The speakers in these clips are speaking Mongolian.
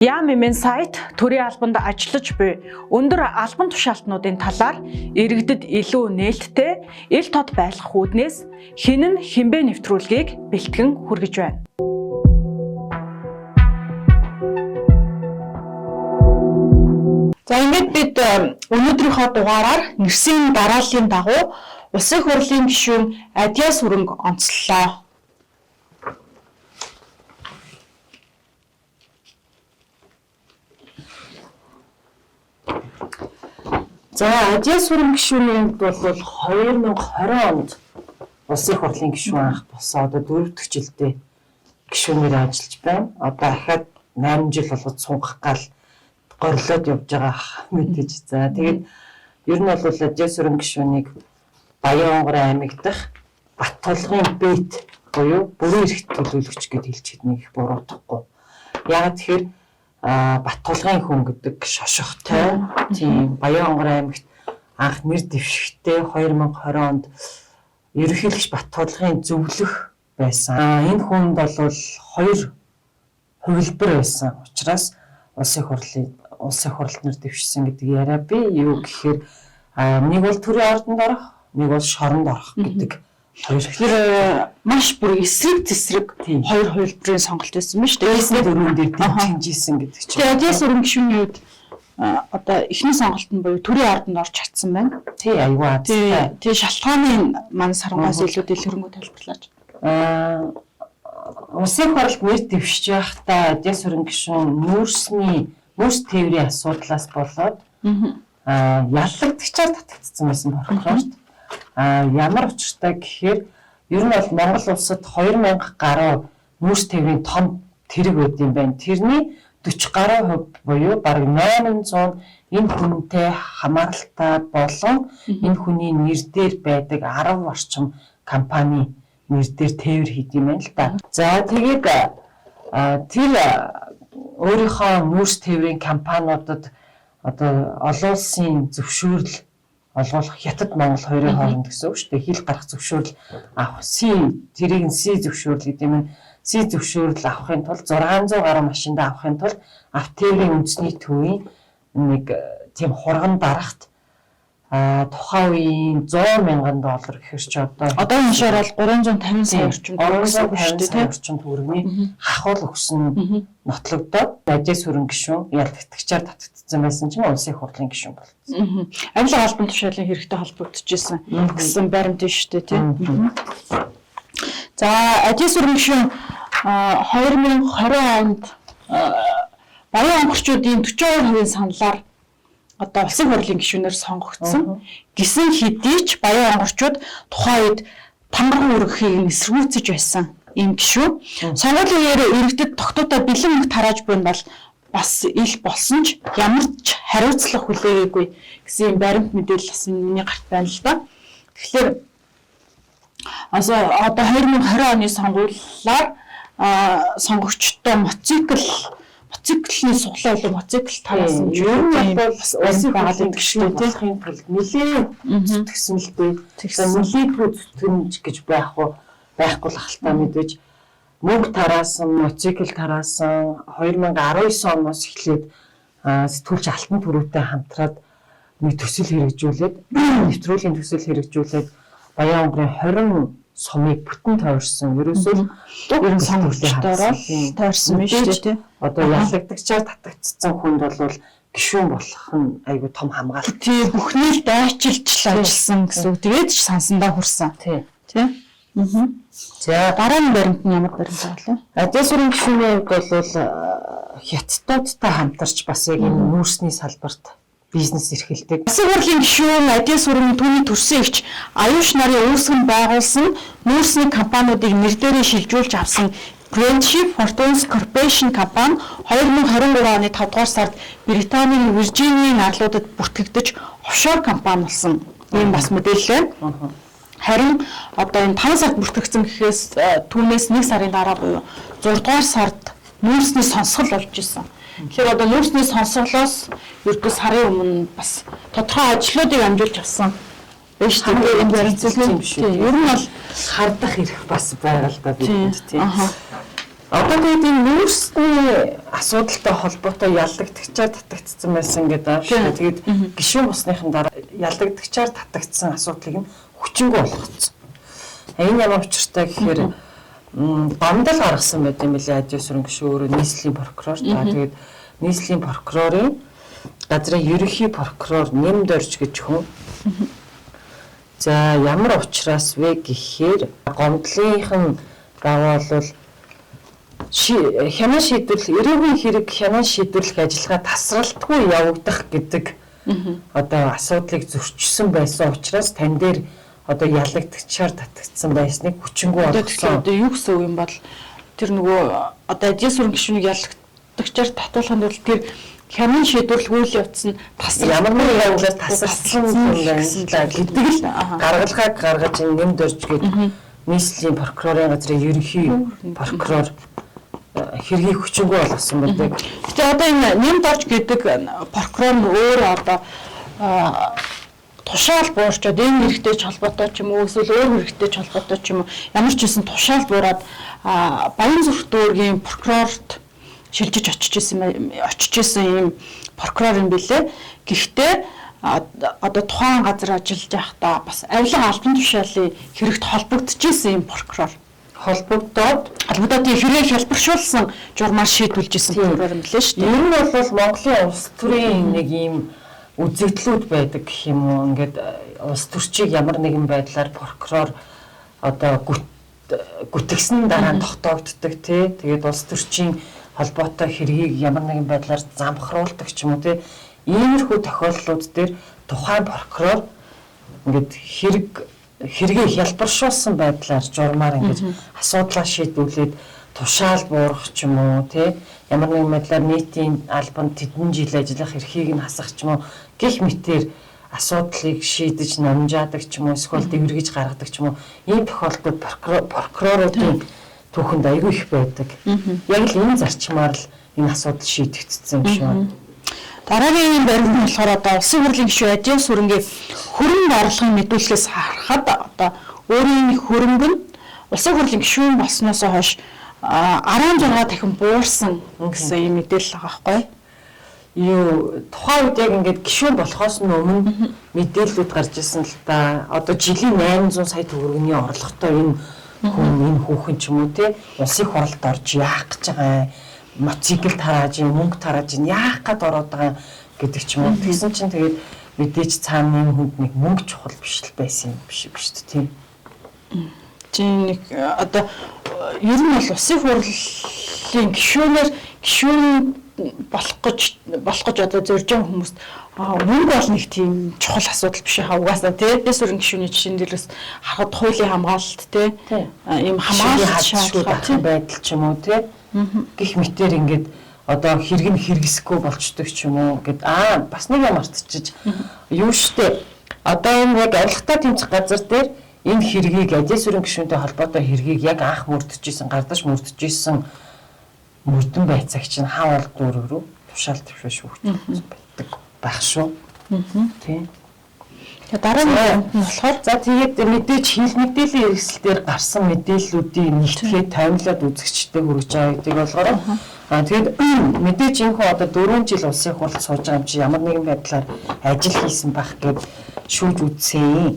Ямимын сайт төрийн албанд ажиллаж буй өндөр албан тушаалтнуудын талаар иргэдэд илүү нээлттэй ил тод байлгах үүднээс хэн нь хинбэ нэвтрүүлгийг бэлтгэн хүргэж байна. За ингээд бид өнөөдрийнхөө дугаараар нэрсийн дарааллын дагуу улсын хурлын гишүүн Адьяа Сүрэнг онцлолоо. За Адьяа Сүрэнг гишүүний бол 2020 онд улсын хурлын гишүүн анх болсон. Одоо 4 дахь жилдээ гишүүнээр ажиллаж байна. Одоо ахаад 8 жил болгоод сунгах гал горлоод явж байгаа мэдээж. За тэгээд ер нь бол Адьяа Сүрэнг гишүүнийг Баян-Онгорын аймаг дахь Бат толгын бэт буюу бүрэн эрхт төлөөлөгч гэж хэлж хэднийг их буруутгахгүй. Яагаад тэгэхээр Бат толгын хүн гэдэг шошготой тийм Баян-Онгорын аймагт анх нэр дэвшигтэй 2020 онд ерөнхийлөгч Бат толгын зөвлөх байсан. Энэ хүнд бол 2 хувилбар байсан. Учираас улсын хурлд нэр дэвшсэн гэдэг яриа би юу гэхээр нэг бол төрийн ордонд орох, нэг бол шоронд орох гэдэг Тэгэхээр маш бүр эсрэг зэсрэг хоёр хувилбарын сонголт байсан биз дээ. Эсрэг дөрвөн дээр дэмжижсэн гэдэг чинь. Тэгээд Адьяа Сүрэнг гишүүний үед одоо эхний сонголт нь буюу төрийн ордонд орж чадсан байна. Тий аюу. Тэгээ шалтгааны манай сарангаас илүү дэлгэрэнгүй тайлбарлаач. Улсын хурлд нэр дэвшиж байхдаа Адьяа Сүрэнг гишүүн мөрс тээврийн асуудлаас болоод яллагдчихаар татагдсан байсан прокурорт. Ямар учиртай гэхээр ер нь бол Монгол улсад 2000 гаруй мөрс тээврийн том тэрэг байд юм байна. Тэрний 40 гаруй хувь буюу бараг 800 энэ хүнтэй хамааралтай болон энэ хүний нэр дээр байдаг 10 орчим компани нэр дээр тээвэр хийд юм байна л да. За тэгээд тэр өөрийнхөө мөрс тээврийн компаниудад одоо олон улсын зөвшөөрөл олгуулах Хятад Монгол хоёрын хооронд гэсэн үг шүү дээ. Хил гарах зөвшөөрөл авах тэрийг нь Си зөвшөөрөл гэдэг юм. Си зөвшөөрөл авахын тулд 600 гаруй машинд авахын тулд автоеврийн үндэсний төвийн нэг тийм хурган дарахт тухайн үеийн $100,000 гэхэр чи одоо энэ шаар бол 350 сая орчим төгрөгийн хахуул өгсөн нотлогдоод Адьяа Сүрэнг гишүүн ялдагтагчаар татагдсан байсан чинь улсын хурлын гишүүн болсон. Авилга албан тушаалын хэрэгтэй холбогдчихсэн гэсэн баримт нь шүү дээ тийм. За Адьяа Сүрэнг гишүүн 2020 онд Баян онгорчуудын 42% саналаар одоо улсын хурлын гишүүнээр сонгогдсон. Гисэн хэдий ч Баян онгорчууд тухайн үед тамган өргөхийг эсэргүүцэж байсан ийм гишүүн. Сонгуулийн иргэдэд тогтоодоо бэлэн мөнгө тарааж буй нь бол бас ил болсон ч ямар ч хариуцлага хүлээгээгүй гэсэн баримт мэдээлэл бас миний гарт байна л да. Тэгэхээр одоо 2020 оны сонгуулиар сонгогчдоо мотоциклын суглаа болоо мотоцикл тараасан юм. Ер нь бол улсын хурлын гишүүнийхээ тулд нэлээд зүтгэсэн л дээ. Тэгэхээр нэлээдгүй зүтгэнж гэж байхгүй л хальтаа мэдээж мөнгө тараасан, мотоцикл тараасан 2019 оноос эхлээд сэтгүүлч Алтан Түрүүтэй хамтраад нэг төсөл хэрэгжүүлээд нэвтрүүлгийн төсөл хэрэгжүүлээд Баян-Онгорын 20 сумыг бүтэн тойрсон. Ерөөсөө ерөн сонгогчдороо тойрсон биш үү? Одоо яллагдагчаар татагдсан хүнд бол гишүүн болох нь айгүй том хамгаалалт. Тий бүхний л дайчилж ажилласан гэсэн. Тэгээд ч сансандаа хүрсэн. Тий. За дараагийн баримт нь ямар баримт байлаа? Адьяа Сүрэнг гишүүний хувьд бол хятадтай хамтарч бас яг энэ мөрсний салбарт бизнес эрхэлдэг. Улсын хурлын гишүүн Адьяа Сүрэнг түүний төрсөн эгч Аюуш нарын үүсгэн байгуулсан мөрсний компаниудыг нэр дээрээ шилжүүлж авсан Friendship Fortunes Corporation компани 2023 оны 5 дугаар сард Британийн Виржинийн арлуудад бүртгэгдэж офшор компани болсон. Ийм бас мэдээлэл байна. Харин одоо энэ 5 сард бүртгэгдсэн гэхээс түүнээс 1 сарын дараа буюу 6 дугаар сард нүүрсний сонсгол болж исэн. Тэгэхээр одоо нүүрсний сонсголоос ердөө сарын өмнө бас тодорхой ажлуудыг амжуулж авсан. Биш тийм энэ баримт зүйл юм шүү. Ер нь бол хардах хэрэг бас байгаа л да бидэнд тийм. Одоо тэгээд энэ нүүрсний асуудалтай холбоотой ялдагдагчаар татагдсан байсан гэдэг аашгүй. Тэгээд гишүүн босныхын дараа ялдагдагчаар татагдсан асуудлыг нь хүчингү болгоцсон. Энэ ямар учиртай гэхээр бамдал гаргасан байт юм билээ Ажийн сүрэн гишүүн өөрөө нийслэлийн прокурор. Тэгээд нийслэлийн прокурорын газрын ерөнхий прокурор Нэмд Орж гэж хүн. За ямар учраас вэ гэхээр гомдлынхан даваа бол хянан шийдвэрлэх эрүүгийн хэрэг хянан шийдвэрлэх ажиллагаа тасралтгүй явагдах гэдэг одоо асуудлыг зөрчсөн байсан учраас тань дээр одоо ялагдагчаар татагдсан байсныг хүчингү болгосон. Одоо юу гэсэн үг юм бол тэр нөгөө одоо Ажийн сүрэн гишүүнийг ялагдагчаар татуулахын тулд тэр хянан шийдвэрлэх үйл явц нь ямар нэгэн явдлаар тасарсан юм байна гэдэг л гаргалгааг гаргаж Нэмд Орж гэдэг нийслэлийн прокурорын газрын ерөнхий прокурор хэргийг хүчингү болгосон байдаг. Гэтэ одоо энэ Нэмд Орж гэдэг прокурор нь өөрөө одоо тушаал буурчаад энэ хэрэгтэй ч холбоотой ч юм уу эсвэл өөр хэрэгтэй ч холбоотой ч юм уу ямар ч хэсэн тушаал буураад Баянзүрх дүүргийн прокурорт шилжиж очиж исэн юм прокурор юм билээ. Гэхдээ одоо тухайн газар ажиллаж байхдаа бас авилга албан тушаалын хэрэгт холбогдчихсэн юм прокурор. Холбогдоод тийм хэрэг хялбаршуулсан журмаар шийдүүлж исэн прокурор юм билээ шүү дээ. Ер нь бол Монголын улс төрийн нэг ийм үзэгдлүүд байдаг гэх юм уу. Ингээд улс төрчийг ямар нэгэн байдлаар прокурор одоо гүтгсэн дараа тогтоогддог тий. Тэгээд улс төрчийн холбоотой хэргийг ямар нэгэн байдлаар замхруулдаг ч юм уу тий. Иймэрхүү тохиолдлууд дээр тухайн прокурор ингээд хэрэгээ хялбаршуулсан байдлаар журмаар ингээд асуудлаа шийдвүүлээд тушаал буурах ч юм уу тий. Ямар нэгэн байдлаар нийтийн албанд тэдэн жил ажиллах эрхийг нь хасах ч юм уу гэх мэтээр асуудлыг шийдэж намжаадаг ч юм уу эсвэл дэвэргэж гаргадаг ч юм уу ийм тохиолдолд прокуроруудын түүхэнд аягүй их байдаг. Яг л энэ зарчмаар л энэ асуудал шийдэгдсэн юм шиг байна. Дараагийн баримт нь болохоор одоо улсын хурлын гишүүн Ажийн сүрэнгийн хөрөнгө орлогын мэдүүлгээс харахад одоо өөрийн хөрөнгө нь улсын хурлын гишүүн болсноос хойш 16 дахин буурсан гэсэн юм мэдээлэл байгаа байхгүй юу? Тухайн үед яг ингээд гишүүн болохоос өмнө мэдээллүүд гарч ирсэн л да. Одоо жилийн 800 сая төгрөгийн орлоготой энэ хүүхэн ч юм уу те улсын хурлд орж яах гэж байгаа мотоцикл тарааж мөнгө тарааж яах гээд ороод байгаа гэдэг ч юм уу. Тэгсэн чинь тэгээд мэдээж цаана энэ хүнд нэг мөнгө чухал биш л байсан юм биш үү тийм. Тийм нэг одоо ер нь бол улсын хурлын гишүүн болох гэж одоо зорж байгаа хүмүүст мөнгө бол нэг тийм чухал асуудал биш хаа угаасаа тий. Дэсүрэн гишүүний жишээн дээрээс харахад хуулийн хамгаалалт тий. Ийм хамгаалалт шаардлага байдал ч юм уу тий. Гэх мэтээр ингээд одоо хэрэг нь хэрэгсэхгүй болчдөг ч юм уу гэд бас нэг юм мартчихж юу штэ. Одоо энэ яг авилгатай тэмцэх газар дээр энэ хэргийг Ажийн сүрэн гишүүнтэй холбоотой хэргийг яг анх мөрдөж исэн гардаш мөрдөж исэн мөрдөн байцаагч нь хаавал дүүрэг рүү тушаал төвшөө шүүгдсэн байдаг байх шүү. Тийм. Тэгээ дараагийн нь болохоор за тэгээд мэдээж хил мэдээллийн хэрэгсэл дээр гарсан мэдээллүүдийн нэгтгэхэд таймлаад үзэгчдэд хүргэж байгаа гэдэг болохоор тэгээд мэдээж энэ одоо 4 жил улсын хурлд сууж байгаа юм чи ямар нэгэн байдлаар ажил хийсэн байх гэд шүүж үзсэн.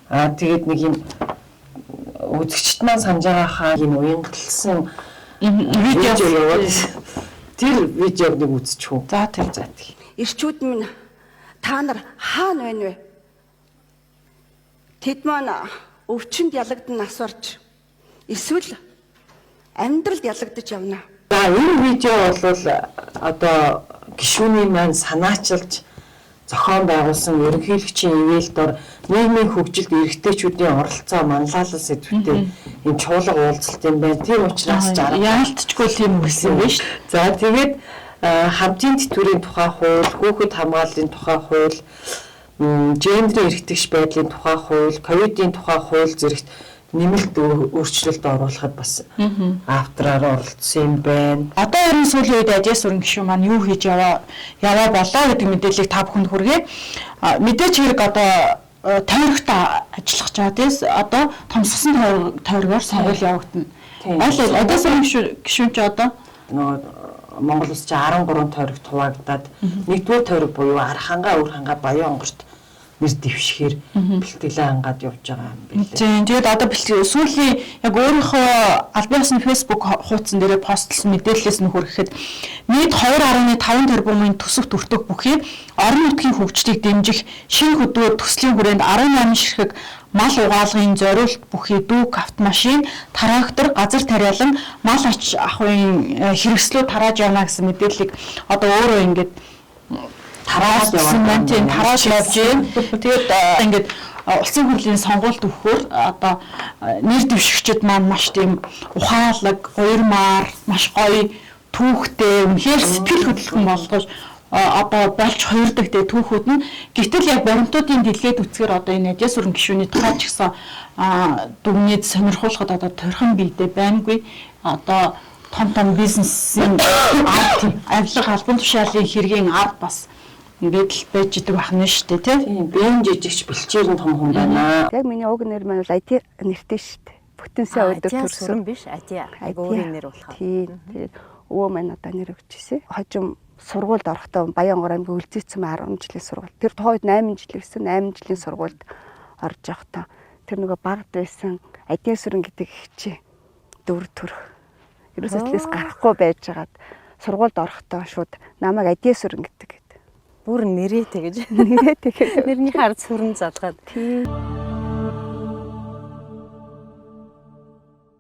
Тэгээд нэг юм үзэгчд маань санаж байгаа хаа юм уянгалсан видео яваад тэр видеог нэг үзчихв. За тийм. Ирчүүд минь та нар хаана байна вэ? Тэд маань өвчнөд ялагдсан нас орж эсвэл амьдралд ялагдаж явна. За энэ видео бол одоо гишүүний маань санаачилж зохион байгуулсан ерөнхийлөгчийн ивэлдор нийгмийн хөгжилд эрэгтэйчүүдийн оролцоо манлайлал сэдвүүтэй энэ чуулга уулзалт юм байна. Тийм учраас яалтчгүй тийм үгсэн байна шүү. За тэгээд хамтын тэтгэврийн тухай хууль, хүүхэд хамгааллын тухай хууль, гендрийн эрхтгч байдлын тухай хууль, ковидын тухай хууль зэрэгт нэмэлт өөрчлөлт оруулахад бас автораар оролцсон юм байна. Одоо ер нь сүүлийн үед Ажийн сүрэн гишүүн маань юу хийж яваа болоо гэдэг мэдээллийг та бүхэнд хүргэе. Мэдээж хэрэг одоо тойрогт ажиллах чад одоо томсгосон тойрогоор сонгуул явагдана. Адиас сурам гишүүн ч одоо нөгөө Монгол улс чи 13 тойрогт хуваагдаад нэгдүгээр тойрог буюу Архангаа, Өр хангаа, Баян онгорт нэр дэвшгээр бэлтгэлээ хангаад явж байгаа юм билээ. Тийм. Тэгээд одоо сүүлийн яг өөрийнхөө аль биесны Facebook хуудсан дээрээ постлсон мэдээллээс нь хүрэхэд нийт 2.5 тэрбумын төсөв төртөг бүхий орон нутгийн хөгжлийг дэмжих шинэ хөдөө төслийн хүрээнд 18 ширхэг мал угаалгын зориулт бүхий дүүк автомашин, трактор, газар тариалан мал аж ахуйн хэрэгслүүд тарааж явна гэсэн мэдээллийг одоо өөрөө ингээд тарааж явсан тийм тарааж явж байна. Тэгээд ингээд улсын хурлын сонгуульд өгөхөөр одоо нэр дэвшигчид маань маш тийм ухаалаг, уярмаар, маш гоё, түүхтэй, үнэхээр сэтгэл хөдлөлтөн болгож одоо болж хоёрдогтэй түүхүүд нь гэтэл яг баримтуудын дэлгээд үцгээр одоо энэ Адиас сүрэн гишүүний тухай ч гэсэн дүгнээд сонирхуулахад одоо торхон биедээ байнгүй одоо том бизнесийн авилга албан тушаалын хэргийн ард бас ингээд л байж идэг байна шүү дээ тийм бэм жижигч бэлчээр нь том хүн байна. Яг миний уг нэр маань бол IT нэртэй шүү дээ. Бүтэнсээ өдөр төрсөн биш IT өөрийн нэр болох. Тийм. Тэгээд өвөө маань одоо нэр өгчээсэ. Хожим сургуульд орохдоо Баянгор аймгийн үлзийцэн 10 жилийн сургууль. Тэр тухайд 8 жил гэсэн 8 жилийн сургуульд орж явахдаа тэр нөгөө багд байсан Адиас сүрэн гэдэг хичээ 4 төрх. Ерөөсөө тэс гарахгүй байжгаад сургуульд орохдоо шууд намайг Адиас сүрэн гэдэг. Бүр нэрээ тэгэж. Нэрээ тэгээд нэрний хард сүрэн залгаад. Тийм.